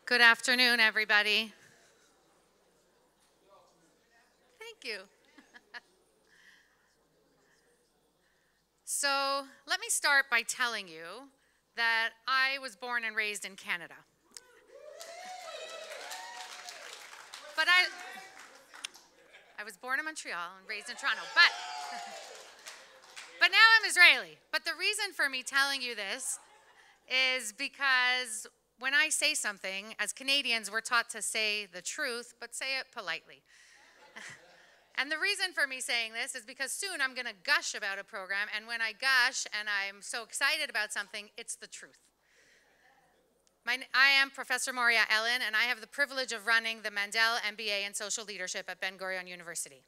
Good afternoon, everybody. Thank you. So let me start by telling you that I was born and raised in Canada. But I was born in Montreal and raised in Toronto, but now I'm Israeli. But the reason for me telling you this is because when I say something, as Canadians, we're taught to say the truth, but say it politely. And the reason for me saying this is because soon I'm going to gush about a program, and when I gush and I'm so excited about something, it's the truth. I am Professor Moriah, and I have the privilege of running the Mandel MBA in Social Leadership at Ben-Gurion University.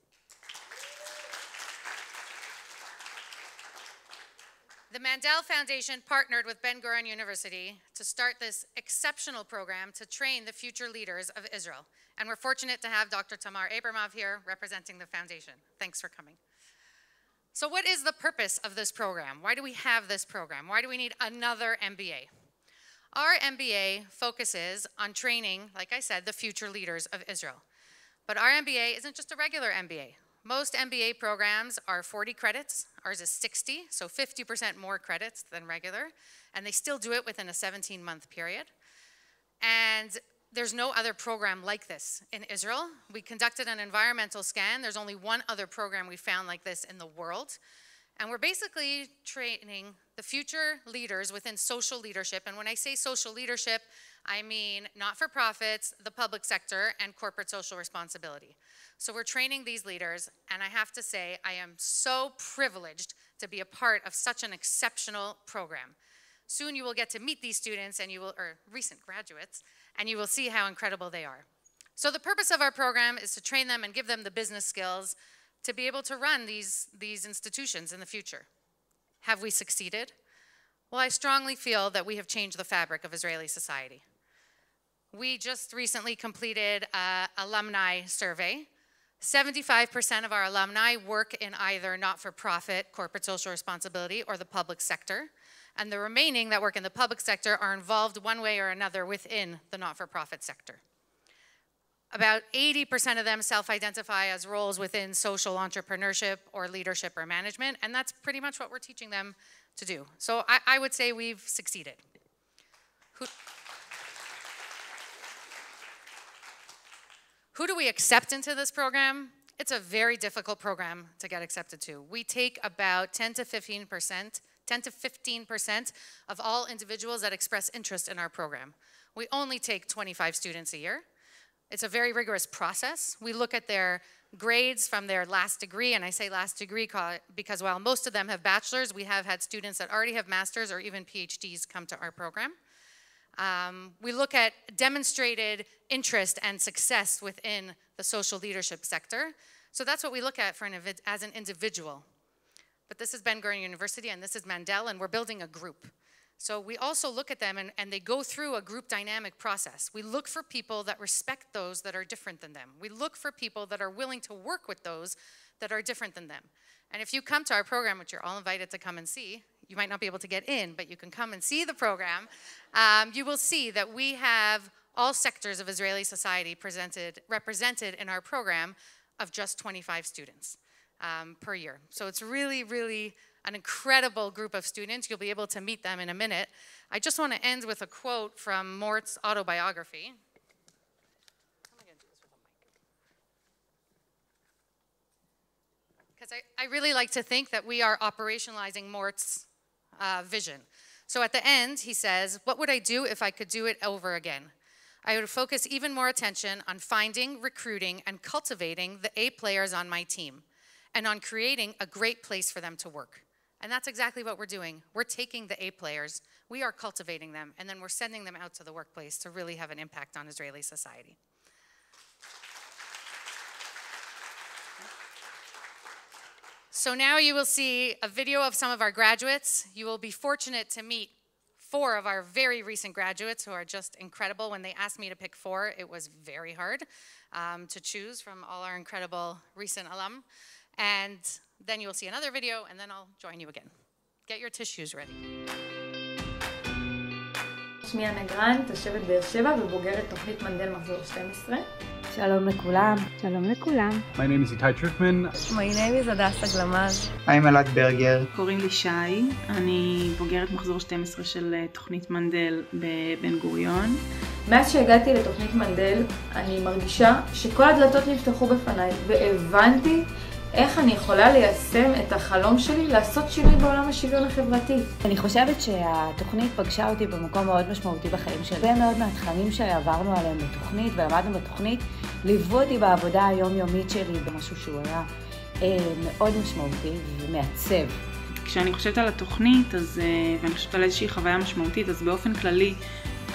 The Mandel Foundation partnered with Ben-Gurion University to start this exceptional program to train the future leaders of Israel. And we're fortunate to have Dr. Tamar Abramov here representing the foundation. Thanks for coming. So what is the purpose of this program? Why do we have this program? Why do we need another MBA? Our MBA focuses on training, like I said, the future leaders of Israel. But our MBA isn't just a regular MBA. Most MBA programs are 40 credits. Ours is 60, so 50% more credits than regular. And they still do it within a 17-month period. And there's no other program like this in Israel. We conducted an environmental scan. There's only one other program we found like this in the world. And we're basically training the future leaders within social leadership. And when I say social leadership, I mean not-for-profits, the public sector, and corporate social responsibility. So we're training these leaders, and I have to say I am so privileged to be a part of such an exceptional program. Soon you will get to meet these students, and or recent graduates, and you will see how incredible they are. So the purpose of our program is to train them and give them the business skills to be able to run these institutions in the future. Have we succeeded? Well, I strongly feel that we have changed the fabric of Israeli society. We just recently completed an alumni survey. 75% of our alumni work in either not-for-profit, corporate social responsibility, or the public sector. And the remaining that work in the public sector are involved one way or another within the not-for-profit sector. About 80% of them self-identify as roles within social entrepreneurship or leadership or management, and that's pretty much what we're teaching them to do. So I would say we've succeeded. Who do we accept into this program? It's a very difficult program to get accepted to. We take about 10 to 15% of all individuals that express interest in our program. We only take 25 students a year. It's a very rigorous process. We look at their grades from their last degree, and I say last degree because while most of them have bachelors, we have had students that already have masters or even PhDs come to our program. We look at demonstrated interest and success within the social leadership sector. So that's what we look at as an individual. But this is Ben-Gurion University, and this is Mandel, and we're building a group. So we also look at them, and they go through a group dynamic process. We look for people that respect those that are different than them. We look for people that are willing to work with those that are different than them. And if you come to our program, which you're all invited to come and see, you might not be able to get in, but you can come and see the program, you will see that we have all sectors of Israeli society represented in our program of just 25 students per year. So it's really, really an incredible group of students. You'll be able to meet them in a minute. I just want to end with a quote from Mort's autobiography. Because I really like to think that we are operationalizing Mort's vision. So at the end, he says, "What would I do if I could do it over again? I would focus even more attention on finding, recruiting, and cultivating the A players on my team, and on creating a great place for them to work." And that's exactly what we're doing. We're taking the A players, we are cultivating them, and then we're sending them out to the workplace to really have an impact on Israeli society. So now you will see a video of some of our graduates. You will be fortunate to meet 4 of our very recent graduates who are just incredible. When they asked me to pick 4, it was very hard to choose from all our incredible recent alum. And then you'll see another video, and then I'll join you again. Get your tissues ready. שמי נגרן, תושבת באר שבע ובוגרת תוכנית מנדל מחזור 12. שלום לכולם. שלום לכולם. My name is Itai Trickman. My name is הדסה גלמז. I'm אלעד ברגר. קוראים לי שי, אני בוגרת מחזור 12 של תוכנית מנדל בבן-גוריון. מאז שהגעתי לתוכנית מנדל, אני מרגישה שכל הדלתות נפתחו בפניי, והבנתי איך אני יכולה ליישם את החלום שלי לעשות שינוי בעולם השוויון החברתי. אני חושבת שהתוכנית פגשה אותי במקום מאוד משמעותי בחיים שלי. הרבה מאוד מהתכנים שעברנו עליהם בתוכנית ולמדנו בתוכנית, ליוו אותי בעבודה היומיומית שלי במשהו שהוא היה מאוד משמעותי ומעצב. כשאני חושבת על התוכנית, ואני חושבת על איזושהי חוויה משמעותית, אז באופן כללי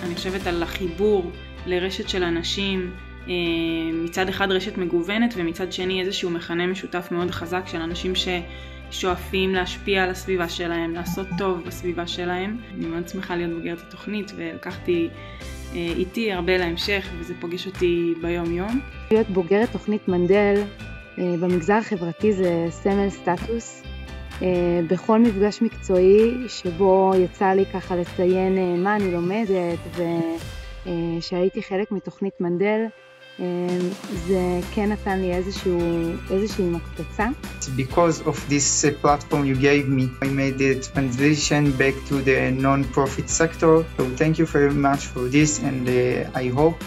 אני חושבת על החיבור לרשת של אנשים, מצד אחד רשת מגוונת ומצד שני איזשהו מכנה משותף מאוד חזק של אנשים ששואפים להשפיע על הסביבה שלהם, לעשות טוב בסביבה שלהם. אני מאוד שמחה להיות בוגרת התוכנית ולקחתי איתי הרבה להמשך וזה פוגש אותי ביום יום. להיות בוגרת תוכנית מנדל במגזר החברתי זה סמל סטטוס. בכל מפגש מקצועי שבו יצא לי ככה לציין מה אני לומדת ושהייתי חלק מתוכנית מנדל, זה כן נתן לי איזושהי מקפצה. Because of this platform you gave me, I made the transition back to the non-profit sector. So thank you very much for this, and I hope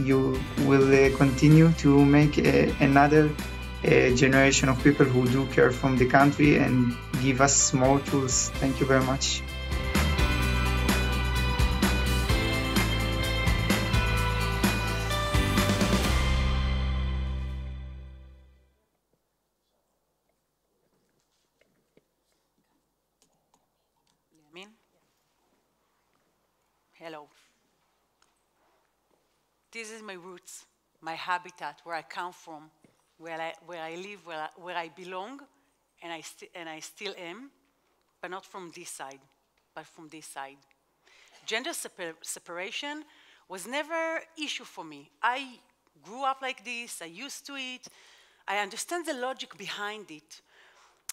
you will continue to make another generation of people who do care from the country and give us more tools. Thank you very much. Hello. This is my roots, my habitat, where I come from, where I live, where I belong, and I still am, but not from this side, but from this side. Gender separation was never an issue for me. I grew up like this, I used to it, I understand the logic behind it.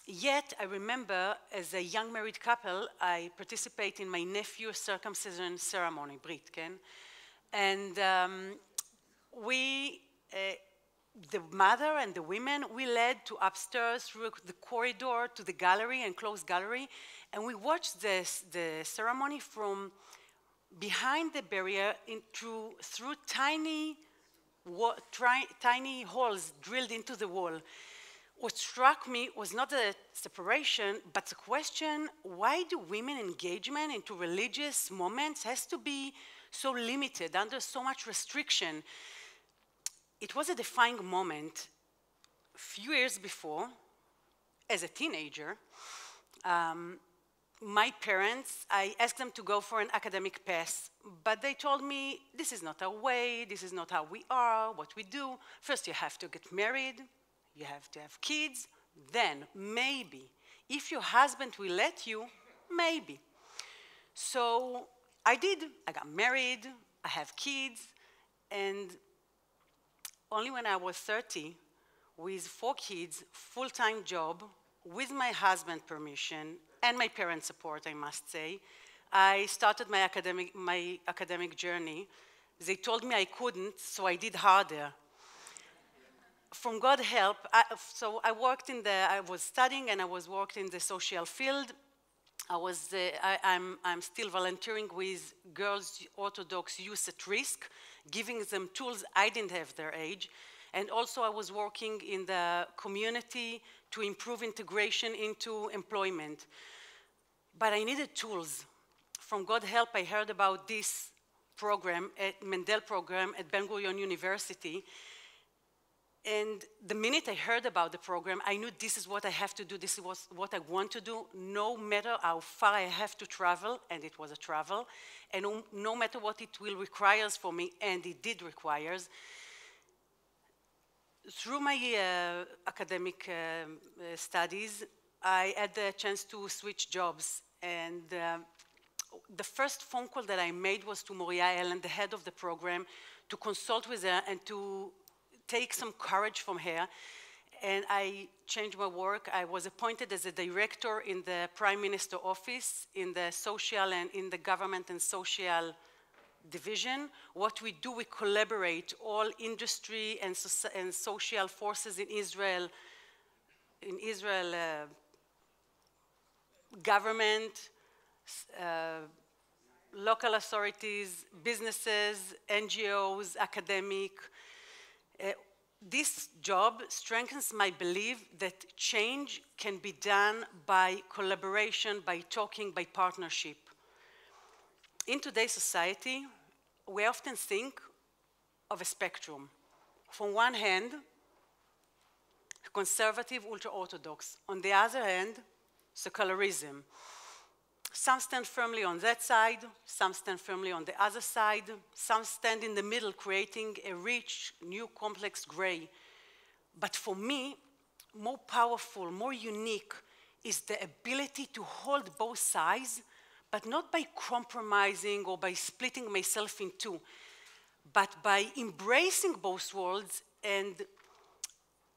Yet, I remember, as a young married couple, I participate in my nephew's circumcision ceremony, Brit, Ken? And the mother and the women, we led to upstairs through the corridor to the gallery, enclosed gallery, and we watched the ceremony from behind the barrier through tiny holes drilled into the wall. What struck me was not the separation, but the question, why do women engagement into religious moments has to be so limited, under so much restriction? It was a defining moment. A few years before, as a teenager, my parents, I asked them to go for an academic path, but they told me, this is not our way, this is not how we are, what we do. First you have to get married, you have to have kids, then maybe, if your husband will let you, maybe. So I did, I got married, I have kids, and only when I was 30, with 4 kids, full-time job, with my husband's permission, and my parents' support, I must say, I started my academic journey. They told me I couldn't, so I did harder. From God's help, I was studying and I was working in the social field. I'm still volunteering with Girls Orthodox Youth at Risk, giving them tools I didn't have their age. And also I was working in the community to improve integration into employment. But I needed tools. From God's help, I heard about this program, Mandel program at Ben-Gurion University. And the minute I heard about the program, I knew this is what I have to do, this is what I want to do, no matter how far I have to travel, and it was a travel, and no matter what it will require for me, and it did require. Through my academic studies, I had the chance to switch jobs, and the first phone call that I made was to Moriah, the head of the program, to consult with her and to take some courage from her. and I changed my work. I was appointed as a director in the Prime Minister office in the social and in the government and social division. What we do, we collaborate all industry and social forces in Israel, government, local authorities, businesses, NGOs, academic. This job strengthens my belief that change can be done by collaboration, by talking, by partnership. In today's society, we often think of a spectrum. From one hand, conservative, ultra-Orthodox. On the other hand, secularism. Some stand firmly on that side, some stand firmly on the other side, some stand in the middle, creating a rich, new, complex gray. But for me, more powerful, more unique is the ability to hold both sides, but not by compromising or by splitting myself in two, but by embracing both worlds and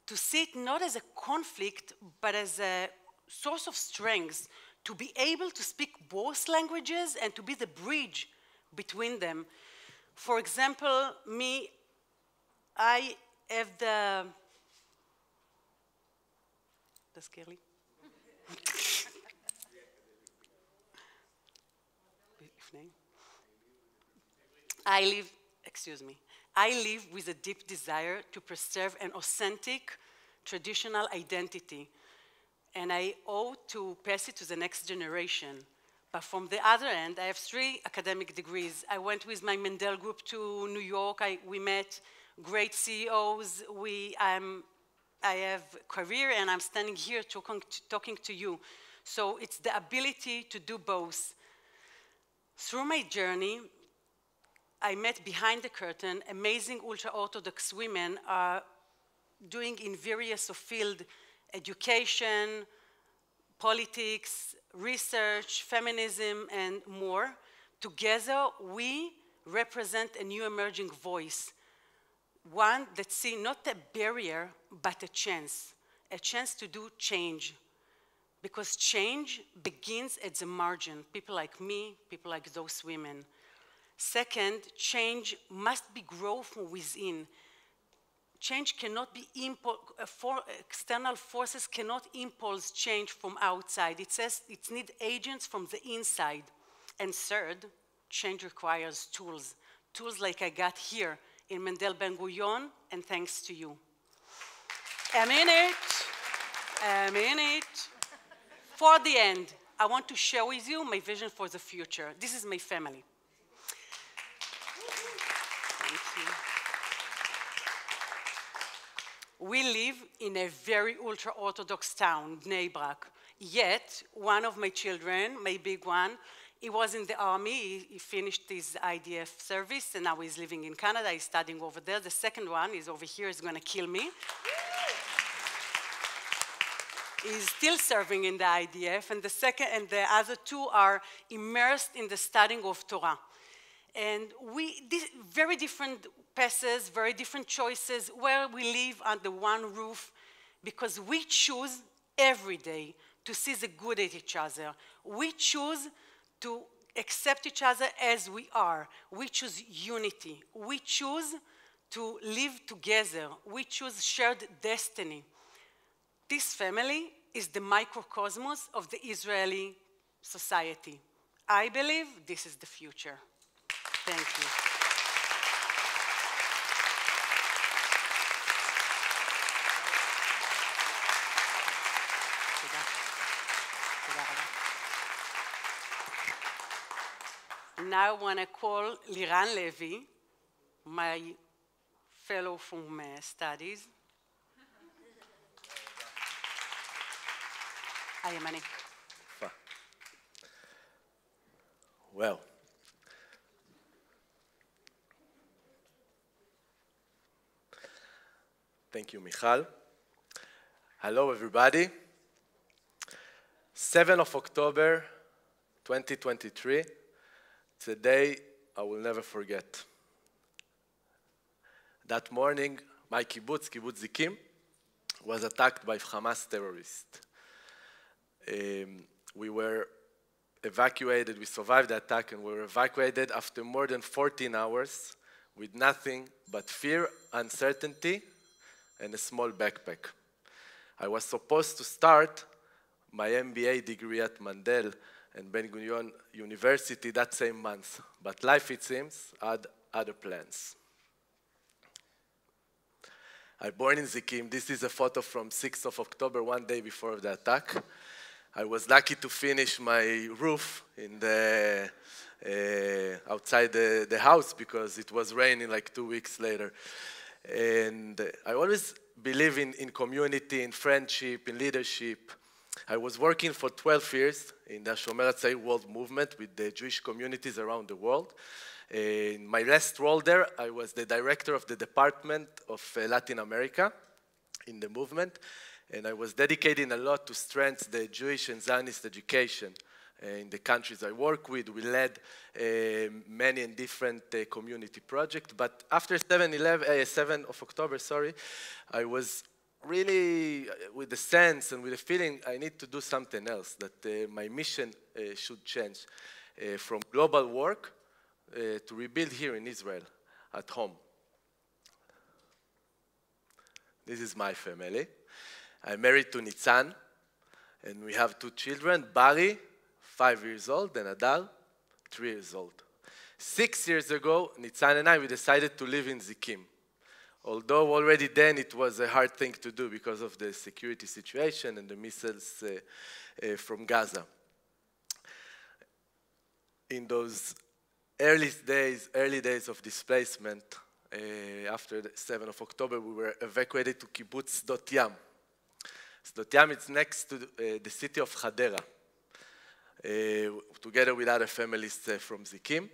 to see it not as a conflict, but as a source of strength, to be able to speak both languages and to be the bridge between them. For example, I have the scary. I live with a deep desire to preserve an authentic, traditional identity, and I owe to pass it to the next generation. But from the other end, I have 3 academic degrees. I went with my Mandel group to New York. We met great CEOs. I have a career, and I'm standing here talking to you. So it's the ability to do both. Through my journey, I met behind the curtain amazing ultra-Orthodox women doing in various fields: education, politics, research, feminism, and more. Together, we represent a new emerging voice, one that sees not a barrier, but a chance to do change. Because change begins at the margin, people like me, people like those women. Second, change must be grown from within. Change cannot be external forces cannot impulse change from outside. It says it needs agents from the inside. And third, change requires tools. Tools like I got here in Mandel Ben-Gurion, and thanks to you. A minute. For the end, I want to share with you my vision for the future. This is my family. Thank you. We live in a very ultra-Orthodox town, Bnei Brak. Yet, one of my children, my big one, he was in the army. He finished his IDF service, and now he's living in Canada. He's studying over there. The second one is over here. He's going to kill me. He's still serving in the IDF, and the other 2 are immersed in the studying of Torah. And very different paths, very different choices, where we live under one roof, because we choose every day to see the good in each other. We choose to accept each other as we are. We choose unity. We choose to live together. We choose shared destiny. This family is the microcosmos of the Israeli society. I believe this is the future. Thank you. Now I want to call Liran Levy, my fellow from studies. Ayamani. Well, thank you, Michal. Hello, everybody. 7th of October, 2023. It's a day I will never forget. That morning, my kibbutz, Kibbutz Zikim, was attacked by Hamas terrorists. We were evacuated, we survived the attack, and we were evacuated after more than 14 hours with nothing but fear, uncertainty, and a small backpack. I was supposed to start my MBA degree at Mandel and Ben-Gurion University that same month, but life, it seems, had other plans. I was born in Zikim. This is a photo from 6th of October, one day before the attack. I was lucky to finish my roof in the, outside the house because it was raining like 2 weeks later. And I always believe in community, in friendship, in leadership. I was working for 12 years in the Shomer HaTzair World Movement with the Jewish communities around the world. In my last role there, I was the director of the Department of Latin America in the movement, and I was dedicating a lot to strengthen the Jewish and Zionist education in the countries I work with. We led many and different community projects, but after 7 of October, I was really with the sense and with the feeling I need to do something else, that my mission should change from global work to rebuild here in Israel, at home. This is my family. I'm married to Nitzan, and we have 2 children, Bari, 5 years old, and Adal, 3 years old. 6 years ago, Nitzan and I, we decided to live in Zikim. Although already then it was a hard thing to do because of the security situation and the missiles from Gaza. In those early days of displacement, after the 7th of October, we were evacuated to kibbutz Sdot Yam. Sdot Yam is next to the city of Hadera, together with other families from Zikim.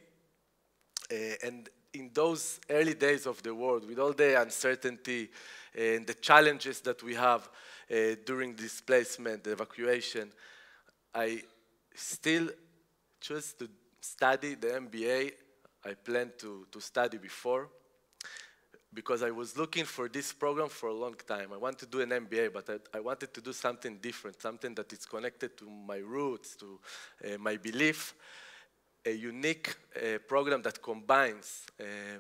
And in those early days of the war, with all the uncertainty and the challenges that we have during displacement, the evacuation, I still chose to study the MBA I planned to study before, because I was looking for this program for a long time. I wanted to do an MBA, but I wanted to do something different, something that is connected to my roots, to my belief, a unique program that combines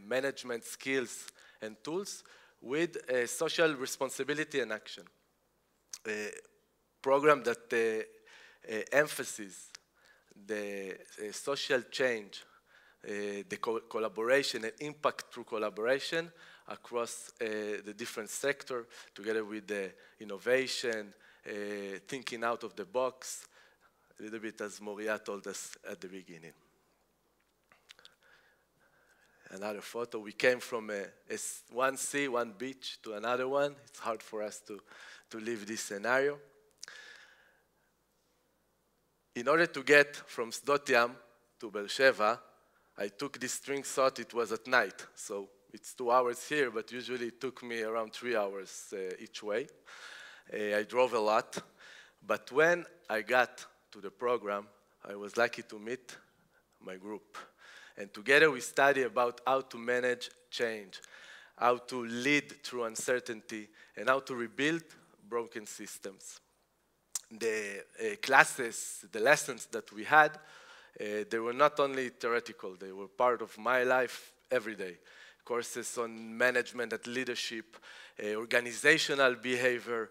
management skills and tools with social responsibility and action. A program that emphasizes the social change, the collaboration and impact through collaboration across the different sectors, together with the innovation, thinking out of the box, a little bit as Moriah told us at the beginning. Another photo, we came from one sea, one beach to another one. It's hard for us to live this scenario. In order to get from Sdot Yam to Beersheva, I took this train, thought it was at night. So it's 2 hours here, but usually it took me around 3 hours each way. I drove a lot. But when I got to the program, I was lucky to meet my group. And together we study about how to manage change, how to lead through uncertainty, and how to rebuild broken systems. The classes, the lessons that we had, they were not only theoretical, they were part of my life every day. Courses on management and leadership, organizational behavior,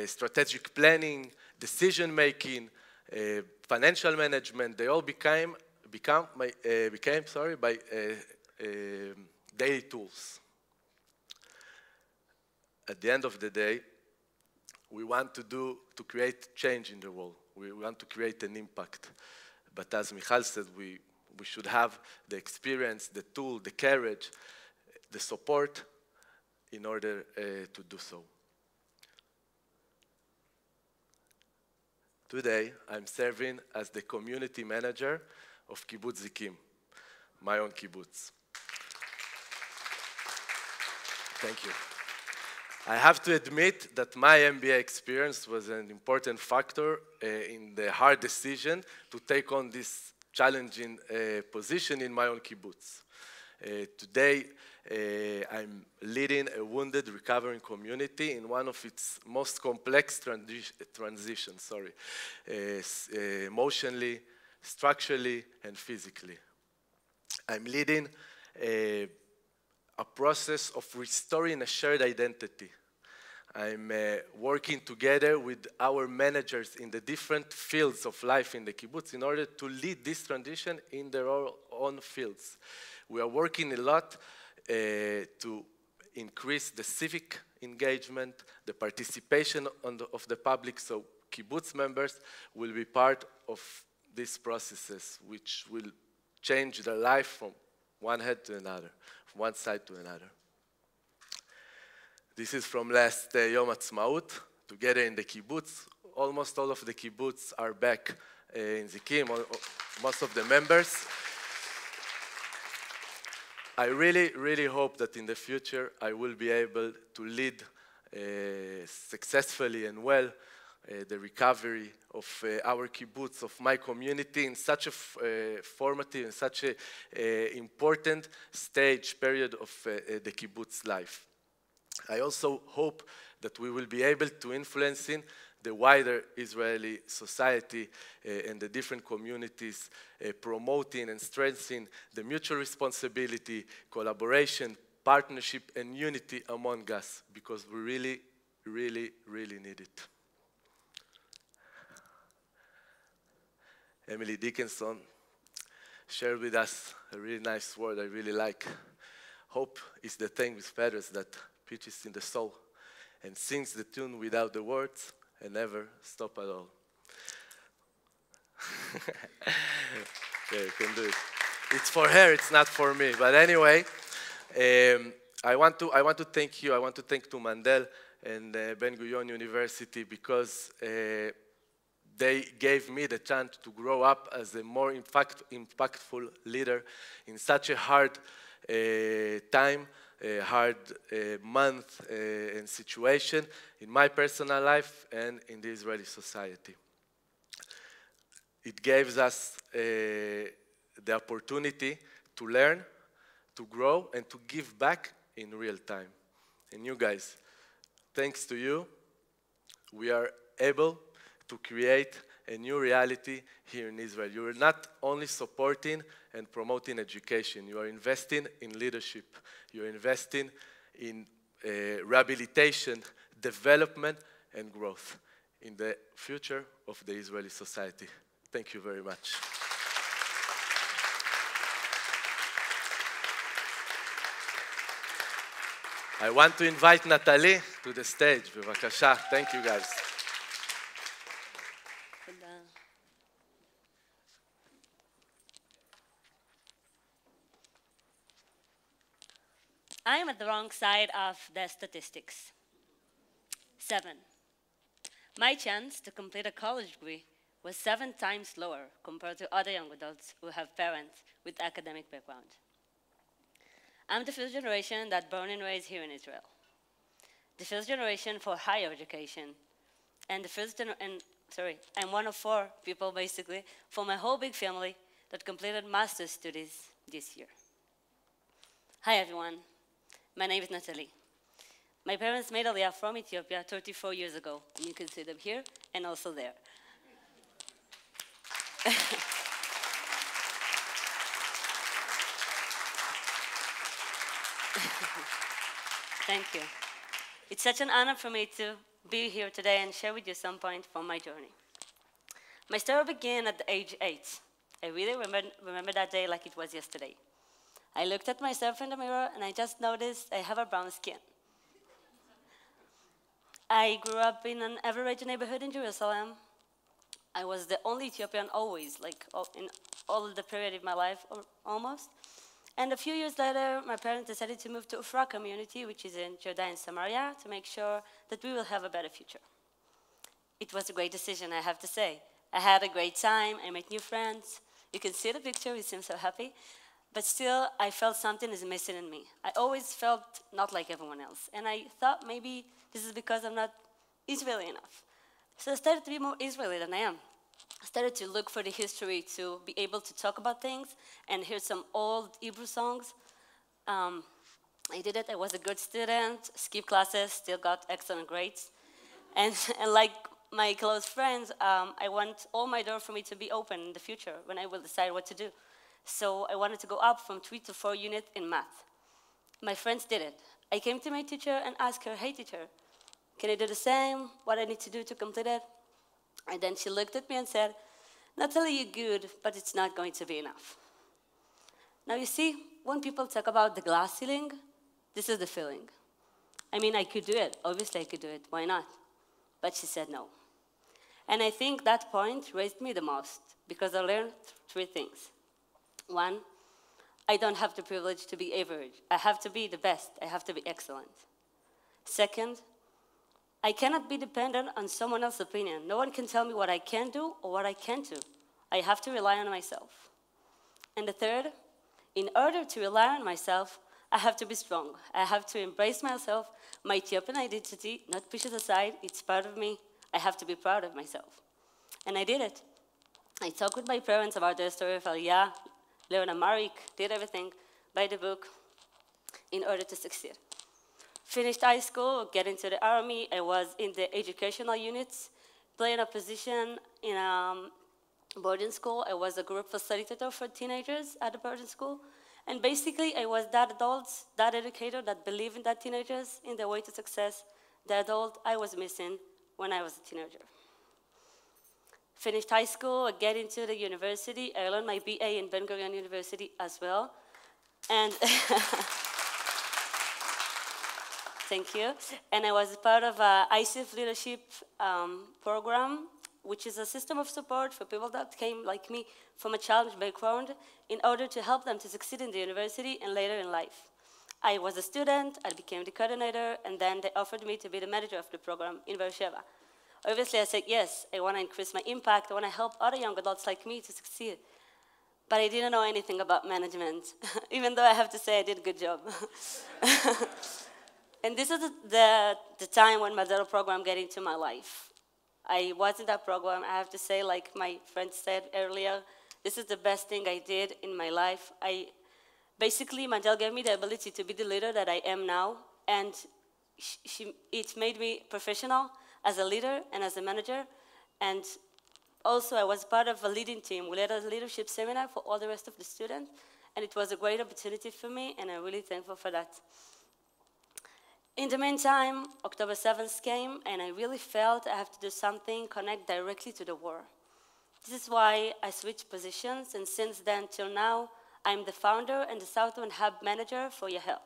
strategic planning, decision-making, financial management, they all became daily tools. At the end of the day, we want to create change in the world. We want to create an impact. But as Michal said, we should have the experience, the tool, the courage, the support in order to do so. Today, I'm serving as the community manager of Kibbutz Zikim, my own kibbutz. Thank you. I have to admit that my MBA experience was an important factor in the hard decision to take on this challenging position in my own kibbutz. Today, I'm leading a wounded recovering community in one of its most complex transitions, emotionally, structurally, and physically. I'm leading a process of restoring a shared identity. I'm working together with our managers in the different fields of life in the kibbutz in order to lead this transition in their own fields. We are working a lot to increase the civic engagement, the participation of the public, so kibbutz members will be part of these processes, which will change their life from one head to another, from one side to another. This is from last Yom Ha'atzmaut, together in the kibbutz. Almost all of the kibbutz are back in Zikim, most of the members. I really, really hope that in the future I will be able to lead successfully and well the recovery of our kibbutz, of my community in such a formative and such an important stage period of the kibbutz life. I also hope that we will be able to influence in the wider Israeli society and the different communities, promoting and strengthening the mutual responsibility, collaboration, partnership, and unity among us, because we really, really, really need it. Emily Dickinson shared with us a really nice word I really like. Hope is the thing with feathers that pitches in the soul and sings the tune without the words and never stop at all. Yeah, you can do it. It's for her, it's not for me. But anyway, I want to thank you. I want to thank to Mandel and Ben-Gurion University, because they gave me the chance to grow up as a more impactful leader in such a hard time, a hard month and situation in my personal life and in the Israeli society. It gives us the opportunity to learn, to grow, and to give back in real time. And you guys, thanks to you, we are able to create a new reality here in Israel. You are not only supporting and promoting education, you are investing in leadership, you are investing in rehabilitation, development, and growth in the future of the Israeli society. Thank you very much. I want to invite Natali to the stage. בבקשה. Thank you, guys. I am at the wrong side of the statistics. 7. My chance to complete a college degree was 7 times lower compared to other young adults who have parents with academic background. I'm the first generation that born and raised here in Israel. The first generation for higher education. And I'm one of 4 people basically for my whole big family that completed master's studies this year. Hi everyone, my name is Natali. My parents made Alaa from Ethiopia 34 years ago, and you can see them here and also there. Thank you. It's such an honor for me to be here today and share with you some point from my journey. My story began at the age 8. I really remember that day like it was yesterday. I looked at myself in the mirror and I just noticed I have a brown skin. I grew up in an average neighborhood in Jerusalem. I was the only Ethiopian always, like in all of the period of my life, almost. And a few years later, my parents decided to move to Ufra community, which is in Judea and Samaria, to make sure that we will have a better future. It was a great decision, I have to say. I had a great time, I met new friends. You can see the picture, we seem so happy. But still, I felt something is missing in me. I always felt not like everyone else. And I thought maybe this is because I'm not Israeli enough. So I started to be more Israeli than I am. I started to look for the history to be able to talk about things and hear some old Hebrew songs. I did it. I was a good student, skipped classes, still got excellent grades. And like my close friends, I want all my doors for me to be open in the future when I will decide what to do. So I wanted to go up from 3 to 4 units in math. My friends did it. I came to my teacher and asked her, hey teacher, can I do the same? What I need to do to complete it? And then she looked at me and said, Natali, you're good, but it's not going to be enough. Now you see, when people talk about the glass ceiling, this is the feeling. I mean, I could do it. Obviously I could do it. Why not? But she said no. And I think that point raised me the most because I learned 3 things. 1, I don't have the privilege to be average. I have to be the best. I have to be excellent. 2nd, I cannot be dependent on someone else's opinion. No one can tell me what I can do or what I can't do. I have to rely on myself. And the 3rd, in order to rely on myself, I have to be strong. I have to embrace myself, my Ethiopian identity, not push it aside. It's part of me. I have to be proud of myself. And I did it. I talked with my parents about the story of Alaa, Liran, did everything by the book in order to succeed. Finished high school, get into the army. I was in the educational units, playing a position in a boarding school. I was a group facilitator for teenagers at the boarding school. And basically, I was that adult, that educator that believed in that teenagers, in their way to success, the adult I was missing when I was a teenager. Finished high school, I get into the university. I learned my BA in Ben-Gurion University as well. And thank you. And I was part of a ICF leadership program, which is a system of support for people that came, like me, from a challenged background in order to help them to succeed in the university and later in life. I was a student, I became the coordinator, and then they offered me to be the manager of the program in Beersheba. Obviously, I said, yes, I want to increase my impact, I want to help other young adults like me to succeed. But I didn't know anything about management, even though I have to say I did a good job. And this is the time when Mandel program got into my life. I was in that program. I have to say, like my friend said earlier, this is the best thing I did in my life. Basically, Mandel gave me the ability to be the leader that I am now, and it made me professional as a leader and as a manager. And also, I was part of a leading team. We led a leadership seminar for all the rest of the students, and it was a great opportunity for me, and I'm really thankful for that. In the meantime, October 7th came, and I really felt I have to do something, connect directly to the war. This is why I switched positions, and since then till now, I'm the founder and the Southern Hub Manager for Yahel.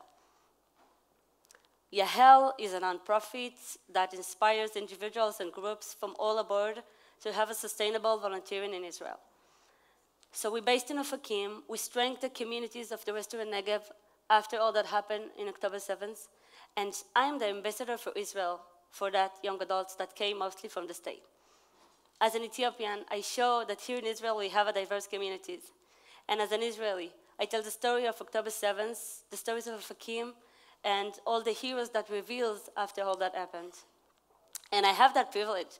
Yahel is a nonprofit that inspires individuals and groups from all aboard to have a sustainable volunteering in Israel. So we're based in Ofakim. We strengthened the communities of the Western Negev after all that happened in October 7th. And I'm the ambassador for Israel for that young adults that came mostly from the state. As an Ethiopian, I show that here in Israel we have a diverse communities. And as an Israeli, I tell the story of October 7th, the stories of Ofakim, and all the heroes that reveals after all that happened. And I have that privilege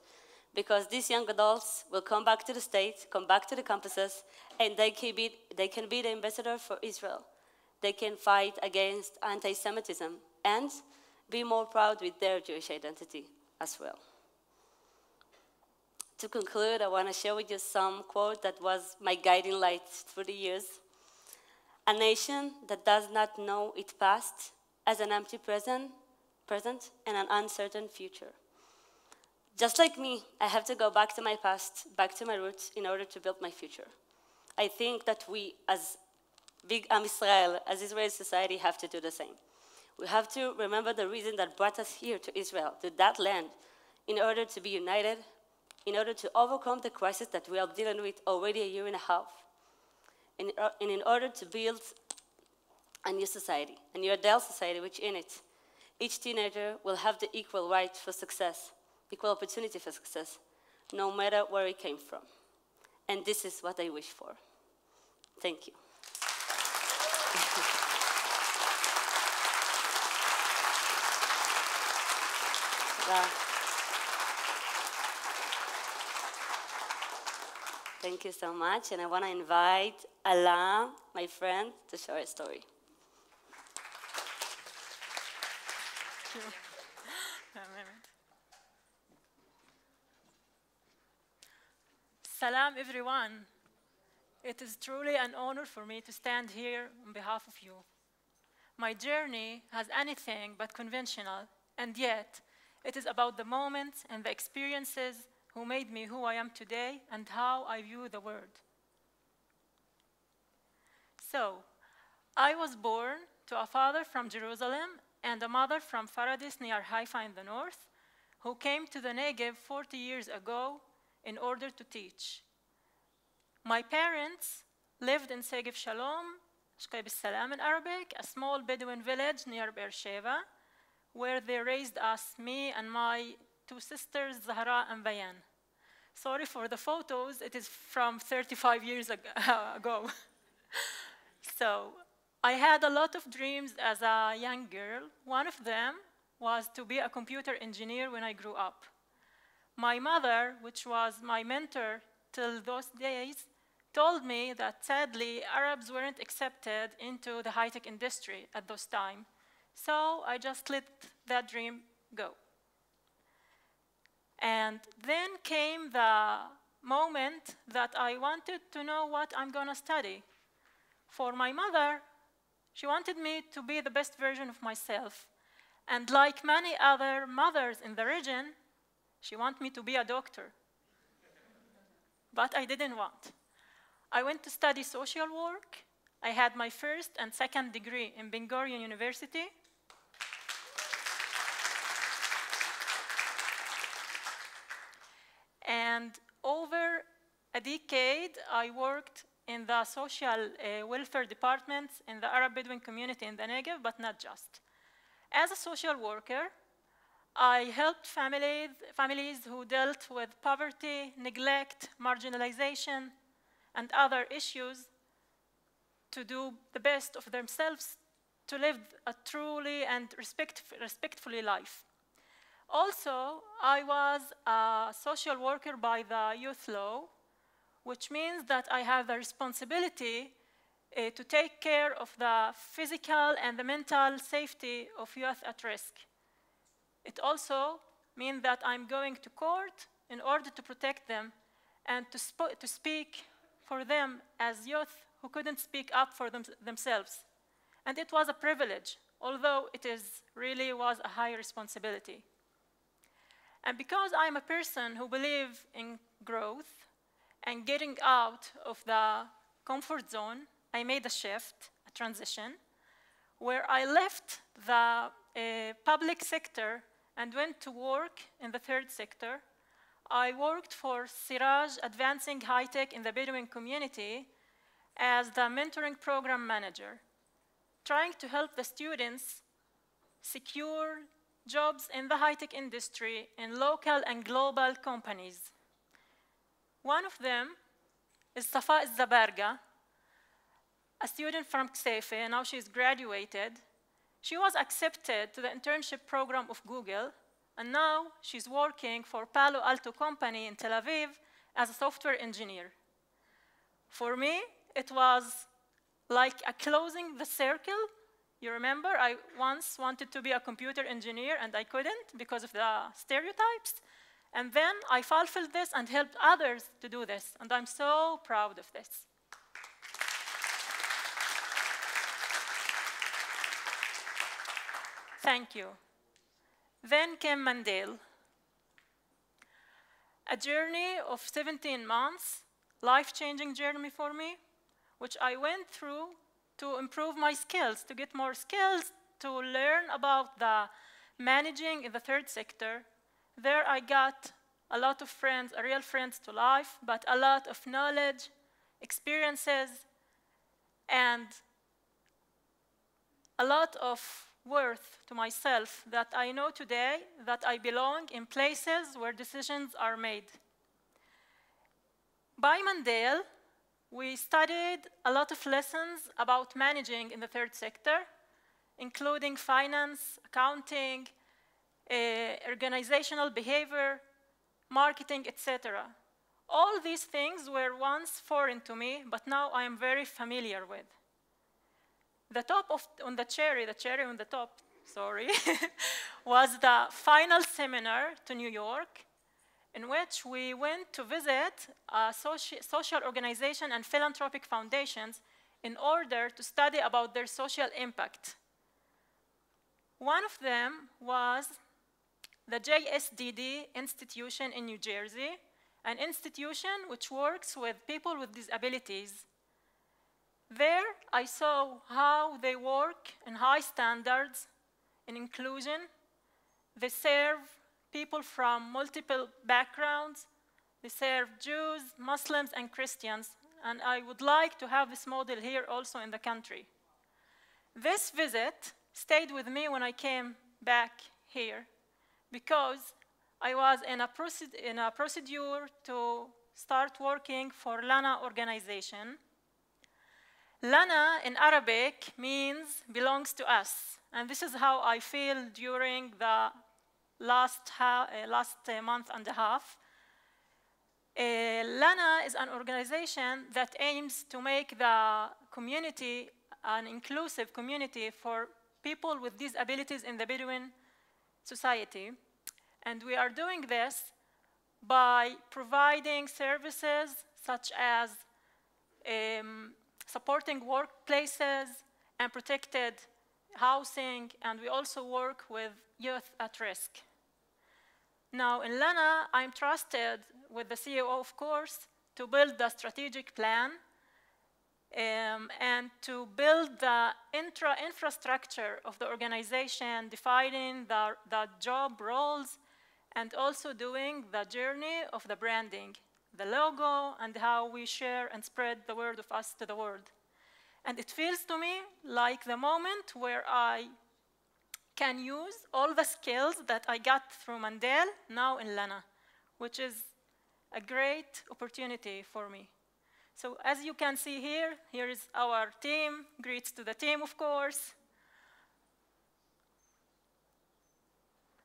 because these young adults will come back to the state, come back to the campuses, and they can be the ambassador for Israel. They can fight against anti-Semitism and be more proud with their Jewish identity as well. To conclude, I want to share with you some quote that was my guiding light through the years. A nation that does not know its past has an empty present and an uncertain future. Just like me, I have to go back to my past, back to my roots in order to build my future. I think that we, as big Am Israel, as Israeli society, have to do the same. We have to remember the reason that brought us here to Israel, to that land, in order to be united, in order to overcome the crisis that we are dealing with already a year and a half, and in order to build a new society, a new adult society, which in it, each teenager will have the equal right for success, equal opportunity for success, no matter where he came from. And this is what I wish for. Thank you. Thank you so much, and I want to invite Alaa, my friend, to share a story. you. Salam, everyone. It is truly an honor for me to stand here on behalf of you. My journey has anything but conventional, and yet it is about the moments and the experiences who made me who I am today and how I view the world. So, I was born to a father from Jerusalem and a mother from Faradis near Haifa in the north, who came to the Negev 40 years ago in order to teach. My parents lived in Negev Shalom, Shqaib Salam in Arabic, a small Bedouin village near Beersheba, where they raised us, me and my two sisters, Zahra and Bayan. Sorry for the photos, it is from 35 years ago. So, I had a lot of dreams as a young girl. One of them was to be a computer engineer when I grew up. My mother, which was my mentor till those days, told me that sadly Arabs weren't accepted into the high-tech industry at those times. So I just let that dream go. And then came the moment that I wanted to know what I'm going to study. For my mother, she wanted me to be the best version of myself. And like many other mothers in the region, she wanted me to be a doctor. But I didn't want. I went to study social work. I had my first and second degree in Ben-Gurion University. And over a decade, I worked in the social welfare departments in the Arab Bedouin community in the Negev, but not just. As a social worker, I helped families who dealt with poverty, neglect, marginalization, and other issues to do the best of themselves to live a truly and respectfully life. Also, I was a social worker by the youth law, which means that I have the responsibility to take care of the physical and the mental safety of youth at risk. It also means that I'm going to court in order to protect them and to speak for them as youth who couldn't speak up for themselves. And it was a privilege, although it really was a high responsibility. And because I'm a person who believes in growth and getting out of the comfort zone, I made a shift, a transition, where I left the public sector and went to work in the third sector. I worked for Siraj Advancing High Tech in the Bedouin community as the mentoring program manager, trying to help the students secure jobs in the high-tech industry in local and global companies. One of them is Safa Zabarga, a student from Kseife. Now she's graduated. She was accepted to the internship program of Google, and now she's working for Palo Alto company in Tel Aviv as a software engineer. For me, it was like a closing the circle. You remember, I once wanted to be a computer engineer and I couldn't because of the stereotypes. And then I fulfilled this and helped others to do this. And I'm so proud of this. Thank you. Then came Mandel. A journey of 17 months, life-changing journey for me, which I went through to improve my skills, to get more skills, to learn about the managing in the third sector. There I got a lot of friends, real friends to life, but a lot of knowledge, experiences, and a lot of worth to myself that I know today that I belong in places where decisions are made. By Mandel, we studied a lot of lessons about managing in the third sector, including finance, accounting, organizational behavior, marketing, etc. All these things were once foreign to me, but now I am very familiar with. The top on the cherry on the top, sorry, was the final seminar to New York, in which we went to visit social organization and philanthropic foundations in order to study about their social impact. One of them was the JSDD institution in New Jersey, an institution which works with people with disabilities. There, I saw how they work in high standards in inclusion. They serve people from multiple backgrounds. They serve Jews, Muslims, and Christians. And I would like to have this model here also in the country. This visit stayed with me when I came back here because I was in a procedure to start working for Lana organization. Lana in Arabic means belongs to us. And this is how I feel during the last month and a half. Lana is an organization that aims to make the community an inclusive community for people with disabilities in the Bedouin society. And we are doing this by providing services such as supporting workplaces and protected housing, and we also work with youth at risk. Now, in Lana, I'm trusted with the CEO, of course, to build the strategic plan and to build the infrastructure of the organization, defining the job roles, and also doing the journey of the branding, the logo, and how we share and spread the word of us to the world. And it feels to me like the moment where I can use all the skills that I got through Mandel now in Lana, which is a great opportunity for me. So as you can see here, here is our team. Greets to the team, of course.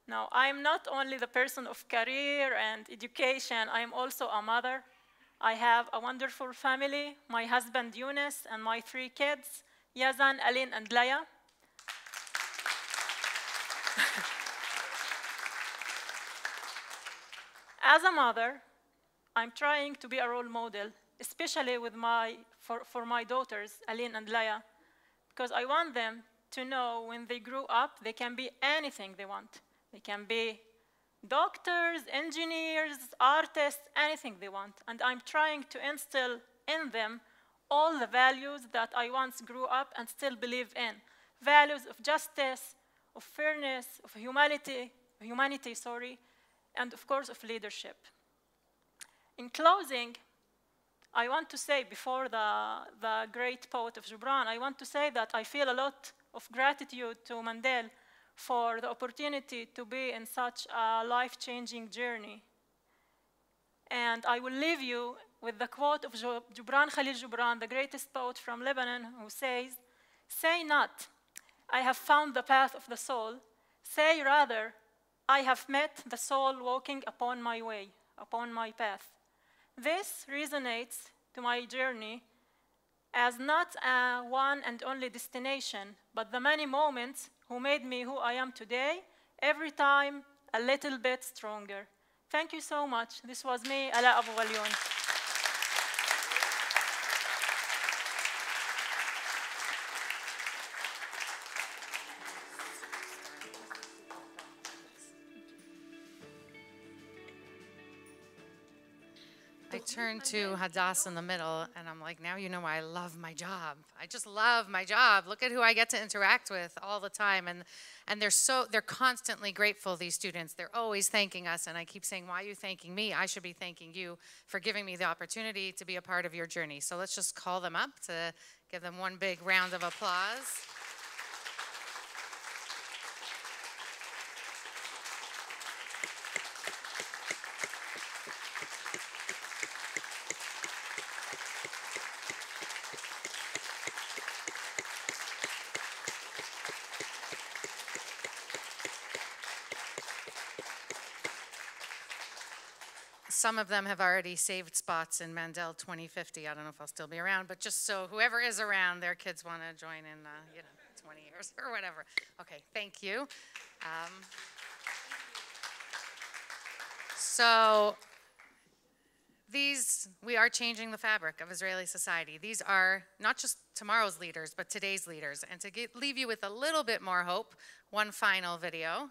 Now, I'm not only the person of career and education, I'm also a mother. I have a wonderful family, my husband Yunus and my 3 kids, Yazan, Alin, and Laya. As a mother, I'm trying to be a role model, especially with for my daughters, Alin and Laya, because I want them to know when they grow up, they can be anything they want. They can be doctors, engineers, artists, anything they want. And I'm trying to instill in them all the values that I once grew up and still believe in. Values of justice, of fairness, of humanity, and of course of leadership. In closing, I want to say, before the great poet of Gibran, I want to say that I feel a lot of gratitude to Mandel for the opportunity to be in such a life-changing journey. And I will leave you with the quote of Gibran Khalil Gibran, the greatest poet from Lebanon, who says, "Say not, I have found the path of the soul. Say rather, I have met the soul walking upon my way, upon my path." This resonates to my journey as not a one and only destination, but the many moments who made me who I am today, every time a little bit stronger. Thank you so much. This was me, Alaa Abu Ghalioun. I turned to Hadass in the middle, and I'm like, now you know why I love my job. I just love my job. Look at who I get to interact with all the time. And they're constantly grateful, these students. They're always thanking us, and I keep saying, why are you thanking me? I should be thanking you for giving me the opportunity to be a part of your journey. So let's just call them up to give them one big round of applause. Some of them have already saved spots in Mandel 2050. I don't know if I'll still be around, but just so whoever is around, their kids want to join in, 20 years or whatever. Okay, thank you. So we are changing the fabric of Israeli society. These are not just tomorrow's leaders, but today's leaders. And to leave you with a little bit more hope, one final video.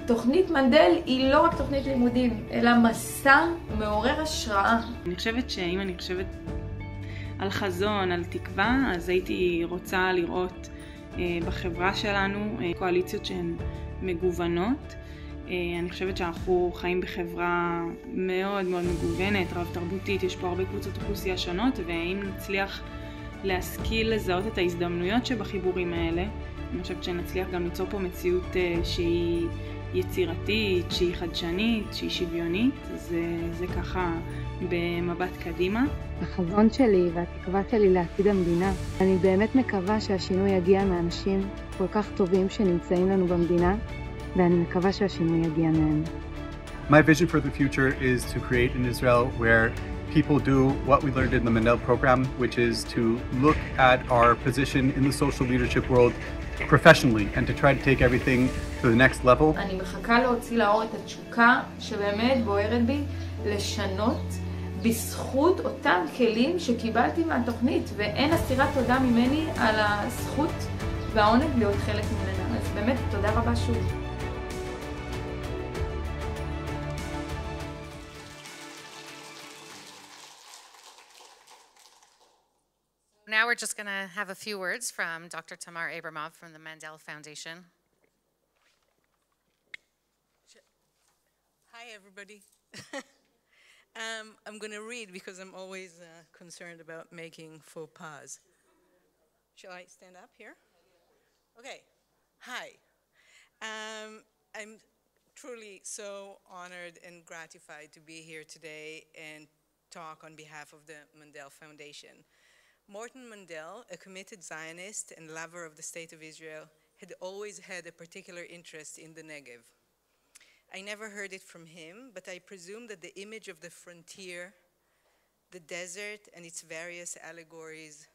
תוכנית מנדל היא לא רק תוכנית לימודים, אלא מסע מעורר השראה. אני חושבת שאם אני חושבת על חזון, על תקווה, אז הייתי רוצה לראות בחברה שלנו קואליציות שהן מגוונות. אני חושבת שאנחנו חיים בחברה מאוד מאוד מגוונת, רב תרבותית, יש פה הרבה קבוצות אוכלוסייה שונות, ואם נצליח להשכיל לזהות את ההזדמנויות שבחיבורים האלה, אני חושבת שנצליח גם ליצור פה מציאות שהיא יצירתית, שהיא חדשנית, שהיא שוויונית, זה ככה במבט קדימה. החזון שלי והתקווה שלי לעתיד המדינה, אני באמת מקווה שהשינוי יגיע מאנשים כל כך טובים שנמצאים לנו במדינה, ואני מקווה שהשינוי יגיע מהם. My vision for the future is to create an Israel where people do what we learned in the Mandel program, which is to look at our position in the social leadership world professionally and to try to take everything to the next level. אני מחכה להוציא לאור את התשוקה שבאמת בוערת בי לשנות בזכות אותם כלים שקיבלתי מהתוכנית, ואין אסירת תודה ממני על הזכות והעונג להיות חלק ממנה. אז באמת תודה רבה שוב. Now we're just going to have a few words from Dr. Tamar Abramov from the Mandel Foundation. Hi, everybody. I'm going to read because I'm always concerned about making faux pas. Shall I stand up here? Okay. Hi. I'm truly so honored and gratified to be here today and talk on behalf of the Mandel Foundation. Morton Mandel, a committed Zionist and lover of the State of Israel, had always had a particular interest in the Negev. I never heard it from him, but I presume that the image of the frontier, the desert and its various allegories,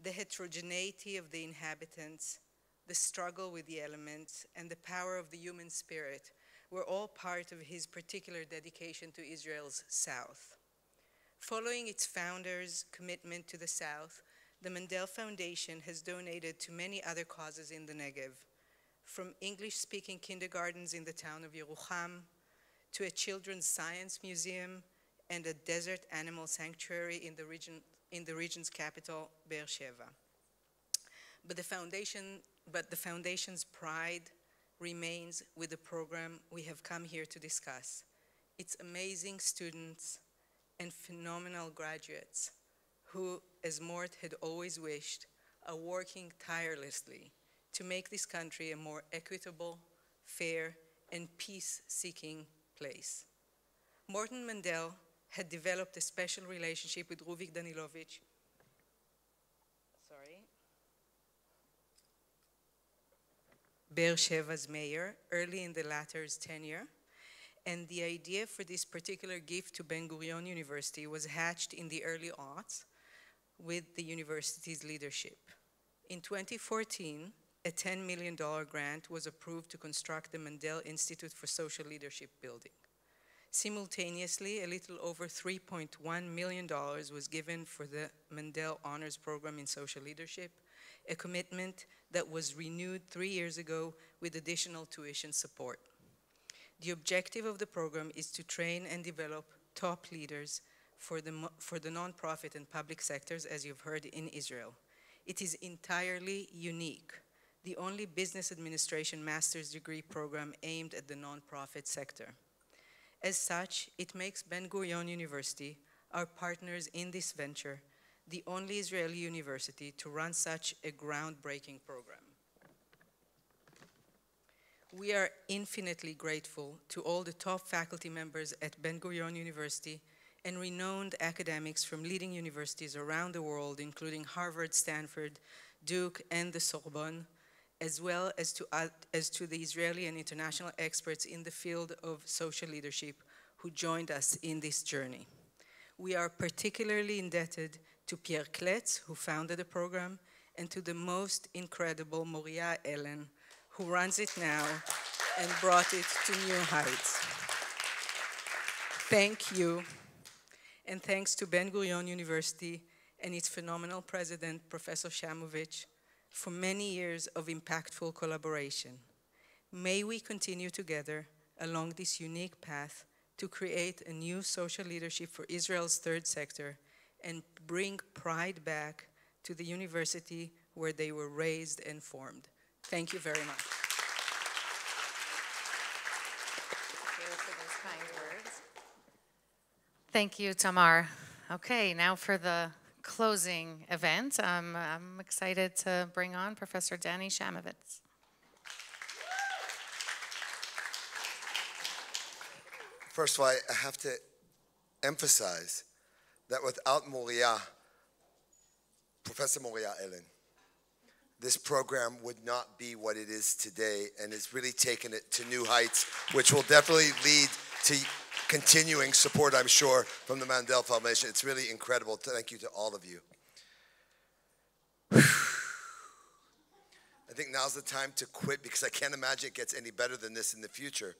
the heterogeneity of the inhabitants, the struggle with the elements, and the power of the human spirit were all part of his particular dedication to Israel's South. Following its founders' commitment to the South, the Mandel Foundation has donated to many other causes in the Negev, from English-speaking kindergartens in the town of Yerucham to a children's science museum and a desert animal sanctuary in the region's capital, Beersheba. But the foundation's pride remains with the program we have come here to discuss. Its amazing students and phenomenal graduates who, as Mort had always wished, are working tirelessly to make this country a more equitable, fair, and peace-seeking place. Morton Mandel had developed a special relationship with Ruvik Danilovich, Beersheva's mayor, early in the latter's tenure, and the idea for this particular gift to Ben-Gurion University was hatched in the early aughts with the university's leadership. In 2014, a $10 million grant was approved to construct the Mandel Institute for Social Leadership building. Simultaneously, a little over $3.1 million was given for the Mandel Honors Program in Social Leadership, a commitment that was renewed 3 years ago with additional tuition support. The objective of the program is to train and develop top leaders for the nonprofit and public sectors, as you've heard, in Israel. It is entirely unique, the only business administration master's degree program aimed at the nonprofit sector. As such, it makes Ben-Gurion University, our partners in this venture, the only Israeli university to run such a groundbreaking program. We are infinitely grateful to all the top faculty members at Ben-Gurion University and renowned academics from leading universities around the world, including Harvard, Stanford, Duke, and the Sorbonne, as well as to the Israeli and international experts in the field of social leadership who joined us in this journey. We are particularly indebted to Pierre Kletz, who founded the program, and to the most incredible Moriah Ellen, who runs it now and brought it to new heights. Thank you, and thanks to Ben-Gurion University and its phenomenal president, Professor Shamovich, for many years of impactful collaboration. May we continue together along this unique path to create a new social leadership for Israel's third sector and bring pride back to the university where they were raised and formed. Thank you very much. Thank you, Tamar. Okay, now for the closing event. I'm excited to bring on Professor Danny Shamovitz. First of all, I have to emphasize that without Moriah, Professor Moriah Ellen, this program would not be what it is today, and it's really taken it to new heights, which will definitely lead to continuing support, I'm sure, from the Mandel Foundation. It's really incredible. Thank you to all of you. I think now's the time to quit because I can't imagine it gets any better than this in the future.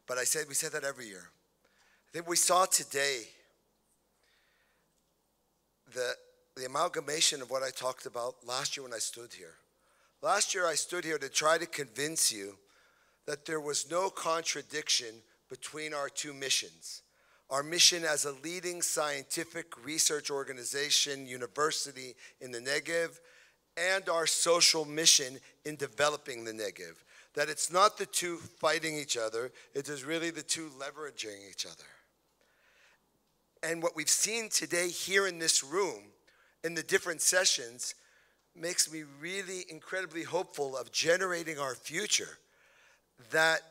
But we say that every year. I think we saw today the amalgamation of what I talked about last year when I stood here. Last year I stood here to try to convince you that there was no contradiction between our two missions. Our mission as a leading scientific research organization, university in the Negev, and our social mission in developing the Negev. That it's not the two fighting each other, it is really the two leveraging each other. And what we've seen today here in this room, in the different sessions, makes me really incredibly hopeful of generating our future. That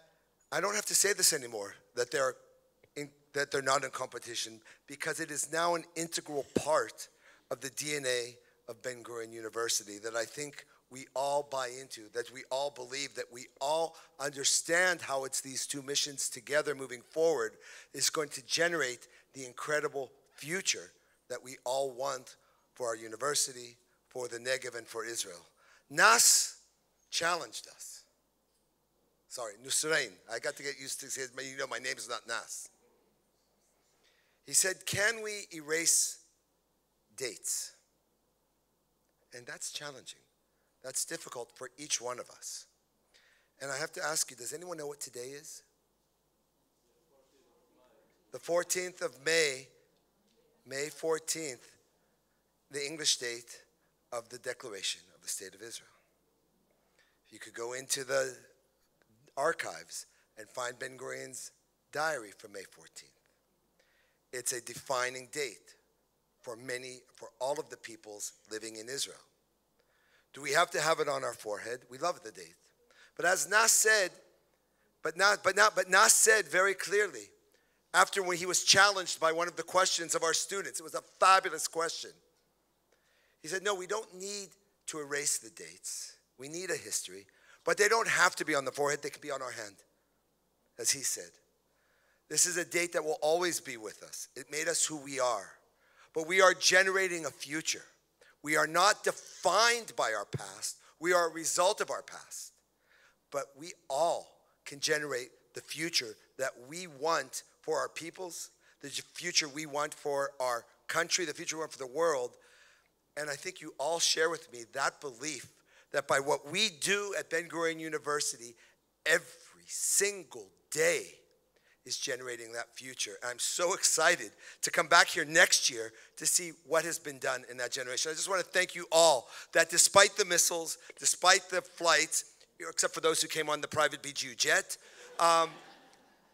I don't have to say this anymore, that they're not in competition, because it is now an integral part of the DNA of Ben-Gurion University that I think we all buy into, that we all believe, that we all understand how it's these two missions together moving forward is going to generate the incredible future that we all want for our university, for the Negev, and for Israel. Nas challenged us. Sorry, Nusrein. I got to get used to it. You know, my name is not Nas. He said, can we erase dates? And that's challenging. That's difficult for each one of us. And I have to ask you, does anyone know what today is? The 14th of May, May 14th, the English date of the Declaration of the State of Israel. You could go into the archives and find Ben-Gurion's diary from May 14th. It's a defining date for all of the peoples living in Israel. Do we have to have it on our forehead? We love the date. But as Nas said, Nas said very clearly, after when he was challenged by one of the questions of our students, it was a fabulous question. He said, no, we don't need to erase the dates. We need a history, but they don't have to be on the forehead. They can be on our hand, as he said. This is a date that will always be with us. It made us who we are, but we are generating a future. We are not defined by our past. We are a result of our past, but we all can generate the future that we want for our peoples, the future we want for our country, the future we want for the world. And I think you all share with me that belief that by what we do at Ben-Gurion University every single day is generating that future. And I'm so excited to come back here next year to see what has been done in that generation. I just want to thank you all that despite the missiles, despite the flights, except for those who came on the private BGU jet,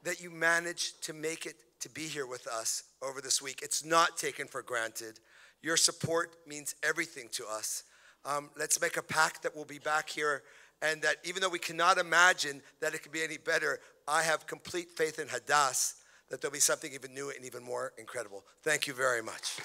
that you managed to make it to be here with us over this week. It's not taken for granted. Your support means everything to us. Let's make a pact that we'll be back here, and that even though we cannot imagine that it could be any better, I have complete faith in Hadass that there'll be something even new and even more incredible. Thank you very much.